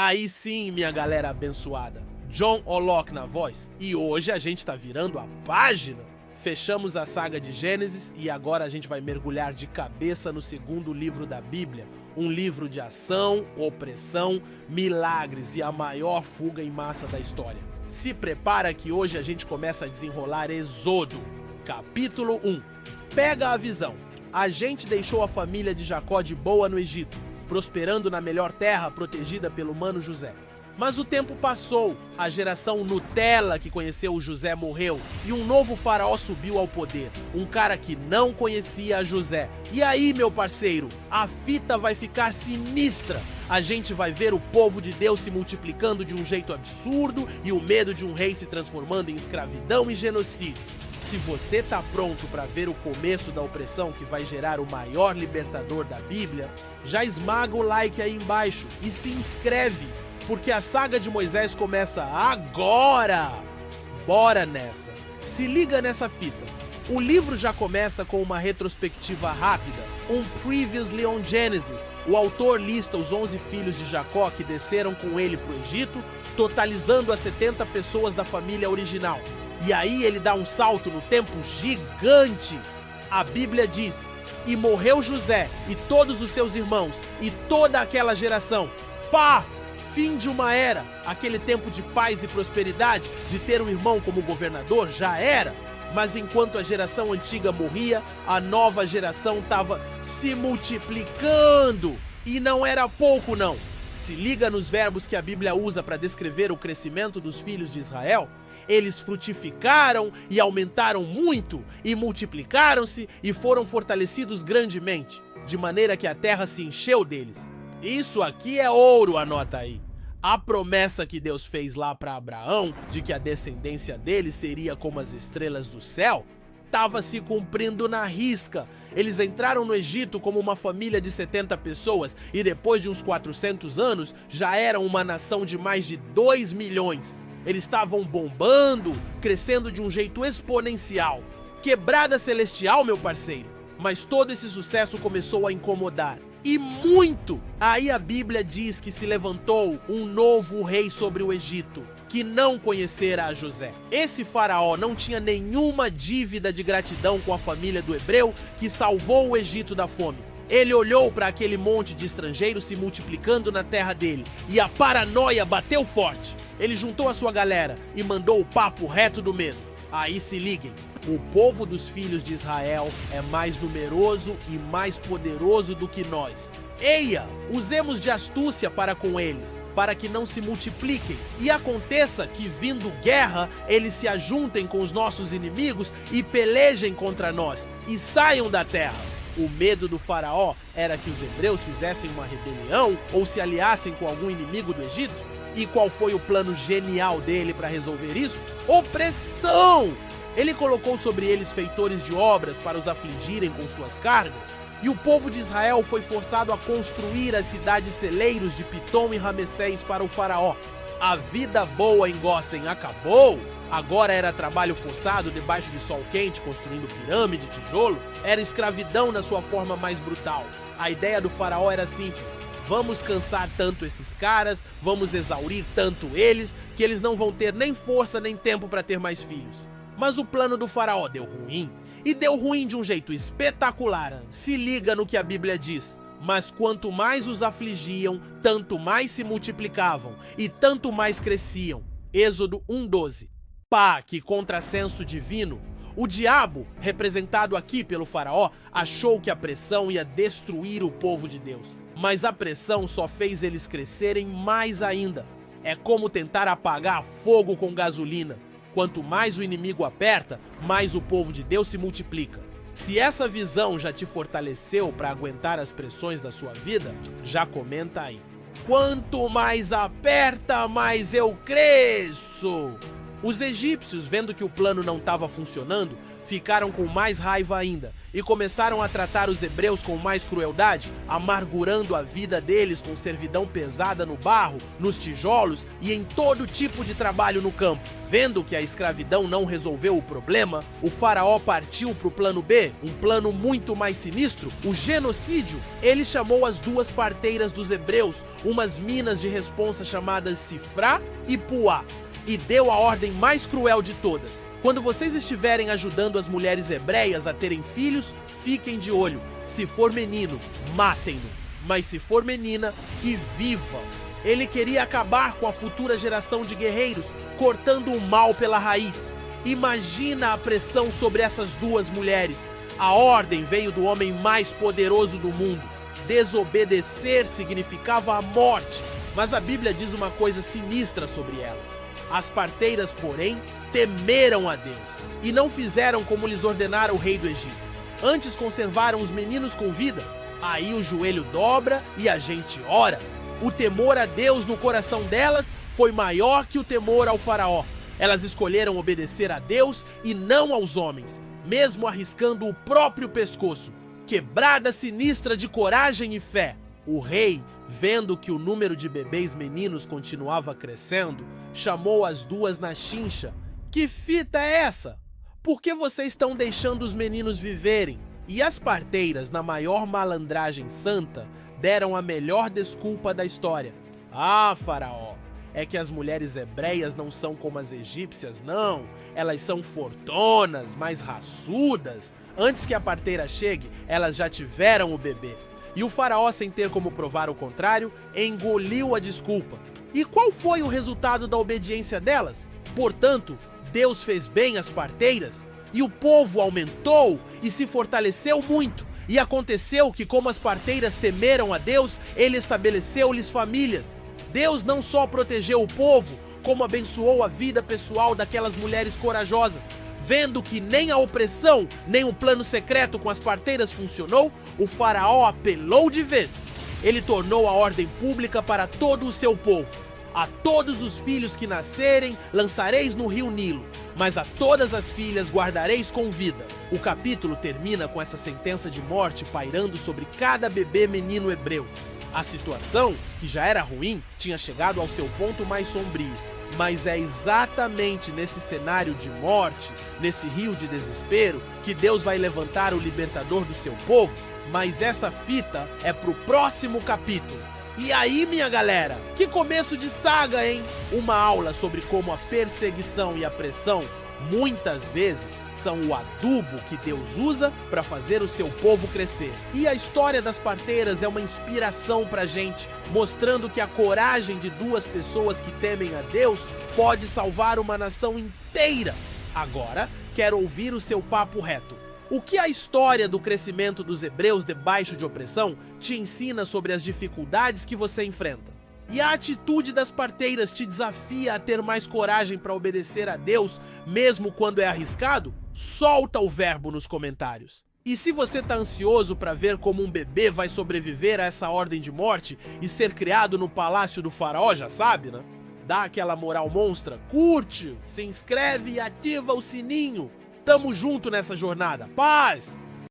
Aí sim, minha galera abençoada. John Olok na voz, e hoje a gente tá virando a página. Fechamos a saga de Gênesis e agora a gente vai mergulhar de cabeça no segundo livro da Bíblia. Um livro de ação, opressão, milagres e a maior fuga em massa da história. Se prepara que hoje a gente começa a desenrolar Êxodo. Capítulo 1. Pega a visão. A gente deixou a família de Jacó de boa no Egito, prosperando na melhor terra protegida pelo mano José. Mas o tempo passou, a geração Nutella que conheceu o José morreu e um novo faraó subiu ao poder, um cara que não conhecia a José. E aí, meu parceiro, a fita vai ficar sinistra. A gente vai ver o povo de Deus se multiplicando de um jeito absurdo e o medo de um rei se transformando em escravidão e genocídio. Se você tá pronto para ver o começo da opressão que vai gerar o maior libertador da Bíblia, já esmaga o like aí embaixo e se inscreve, porque a saga de Moisés começa agora! Bora nessa! Se liga nessa fita. O livro já começa com uma retrospectiva rápida, um Previously on Genesis. O autor lista os 11 filhos de Jacó que desceram com ele para o Egito, totalizando as 70 pessoas da família original. E aí ele dá um salto no tempo gigante. A Bíblia diz: e morreu José e todos os seus irmãos e toda aquela geração. Pá! Fim de uma era. Aquele tempo de paz e prosperidade, de ter um irmão como governador, já era. Mas enquanto a geração antiga morria, a nova geração estava se multiplicando. E não era pouco não. Se liga nos verbos que a Bíblia usa para descrever o crescimento dos filhos de Israel. Eles frutificaram e aumentaram muito, e multiplicaram-se e foram fortalecidos grandemente, de maneira que a terra se encheu deles. Isso aqui é ouro, anota aí. A promessa que Deus fez lá para Abraão, de que a descendência dele seria como as estrelas do céu, estava se cumprindo na risca. Eles entraram no Egito como uma família de 70 pessoas e depois de uns 400 anos já eram uma nação de mais de 2 milhões. Eles estavam bombando, crescendo de um jeito exponencial. Quebrada celestial, meu parceiro. Mas todo esse sucesso começou a incomodar. E muito! Aí a Bíblia diz que se levantou um novo rei sobre o Egito, que não conhecera a José. Esse faraó não tinha nenhuma dívida de gratidão com a família do hebreu que salvou o Egito da fome. Ele olhou para aquele monte de estrangeiros se multiplicando na terra dele e a paranoia bateu forte. Ele juntou a sua galera e mandou o papo reto do medo. Aí se liguem, o povo dos filhos de Israel é mais numeroso e mais poderoso do que nós. Eia, usemos de astúcia para com eles, para que não se multipliquem e aconteça que, vindo guerra, eles se ajuntem com os nossos inimigos e pelejem contra nós e saiam da terra. O medo do faraó era que os hebreus fizessem uma rebelião ou se aliassem com algum inimigo do Egito. E qual foi o plano genial dele para resolver isso? Opressão! Ele colocou sobre eles feitores de obras para os afligirem com suas cargas, e o povo de Israel foi forçado a construir as cidades celeiros de Pitom e Ramessés para o faraó. A vida boa em Gósen acabou, agora era trabalho forçado debaixo de sol quente, construindo pirâmide, tijolo, era escravidão na sua forma mais brutal. A ideia do faraó era simples: vamos cansar tanto esses caras, vamos exaurir tanto eles, que eles não vão ter nem força nem tempo para ter mais filhos. Mas o plano do faraó deu ruim, e deu ruim de um jeito espetacular. Se liga no que a Bíblia diz. Mas quanto mais os afligiam, tanto mais se multiplicavam, e tanto mais cresciam. Êxodo 1:12. Pá, que contrassenso divino! O diabo, representado aqui pelo faraó, achou que a pressão ia destruir o povo de Deus. Mas a pressão só fez eles crescerem mais ainda. É como tentar apagar fogo com gasolina. Quanto mais o inimigo aperta, mais o povo de Deus se multiplica. Se essa visão já te fortaleceu para aguentar as pressões da sua vida, já comenta aí. Quanto mais aperta, mais eu cresço! Os egípcios, vendo que o plano não estava funcionando, ficaram com mais raiva ainda e começaram a tratar os hebreus com mais crueldade, amargurando a vida deles com servidão pesada no barro, nos tijolos e em todo tipo de trabalho no campo. Vendo que a escravidão não resolveu o problema, o faraó partiu para o plano B, um plano muito mais sinistro, o genocídio. Ele chamou as duas parteiras dos hebreus, umas minas de responsa chamadas Sifrá e Puá, e deu a ordem mais cruel de todas. Quando vocês estiverem ajudando as mulheres hebreias a terem filhos, fiquem de olho. Se for menino, matem-no. Mas se for menina, que viva! Ele queria acabar com a futura geração de guerreiros, cortando o mal pela raiz. Imagina a pressão sobre essas duas mulheres. A ordem veio do homem mais poderoso do mundo. Desobedecer significava a morte. Mas a Bíblia diz uma coisa sinistra sobre elas. As parteiras, porém, temeram a Deus e não fizeram como lhes ordenara o rei do Egito. Antes conservaram os meninos com vida. Aí o joelho dobra e a gente ora. O temor a Deus no coração delas foi maior que o temor ao faraó. Elas escolheram obedecer a Deus e não aos homens, mesmo arriscando o próprio pescoço. Quebrada sinistra de coragem e fé. O rei, vendo que o número de bebês meninos continuava crescendo, chamou as duas na chincha. Que fita é essa? Por que vocês estão deixando os meninos viverem? E as parteiras, na maior malandragem santa, deram a melhor desculpa da história. Ah, faraó, é que as mulheres hebreias não são como as egípcias, não. Elas são fortonas, mais raçudas. Antes que a parteira chegue, elas já tiveram o bebê. E o faraó, sem ter como provar o contrário, engoliu a desculpa. E qual foi o resultado da obediência delas? Portanto, Deus fez bem às parteiras, e o povo aumentou e se fortaleceu muito. E aconteceu que, como as parteiras temeram a Deus, ele estabeleceu-lhes famílias. Deus não só protegeu o povo, como abençoou a vida pessoal daquelas mulheres corajosas. Vendo que nem a opressão, nem o plano secreto com as parteiras funcionou, o faraó apelou de vez. Ele tornou a ordem pública para todo o seu povo. A todos os filhos que nascerem, lançareis no rio Nilo, mas a todas as filhas guardareis com vida. O capítulo termina com essa sentença de morte pairando sobre cada bebê menino hebreu. A situação, que já era ruim, tinha chegado ao seu ponto mais sombrio. Mas é exatamente nesse cenário de morte, nesse rio de desespero, que Deus vai levantar o libertador do seu povo. Mas essa fita é pro próximo capítulo. E aí, minha galera, que começo de saga, hein? Uma aula sobre como a perseguição e a pressão, muitas vezes, são o adubo que Deus usa para fazer o seu povo crescer. E a história das parteiras é uma inspiração pra gente, mostrando que a coragem de duas pessoas que temem a Deus pode salvar uma nação inteira. Agora, quero ouvir o seu papo reto. O que a história do crescimento dos hebreus debaixo de opressão te ensina sobre as dificuldades que você enfrenta? E a atitude das parteiras te desafia a ter mais coragem para obedecer a Deus, mesmo quando é arriscado? Solta o verbo nos comentários. E se você tá ansioso para ver como um bebê vai sobreviver a essa ordem de morte e ser criado no palácio do faraó, já sabe, né? Dá aquela moral monstra, curte, se inscreve e ativa o sininho. Tamo junto nessa jornada. Paz!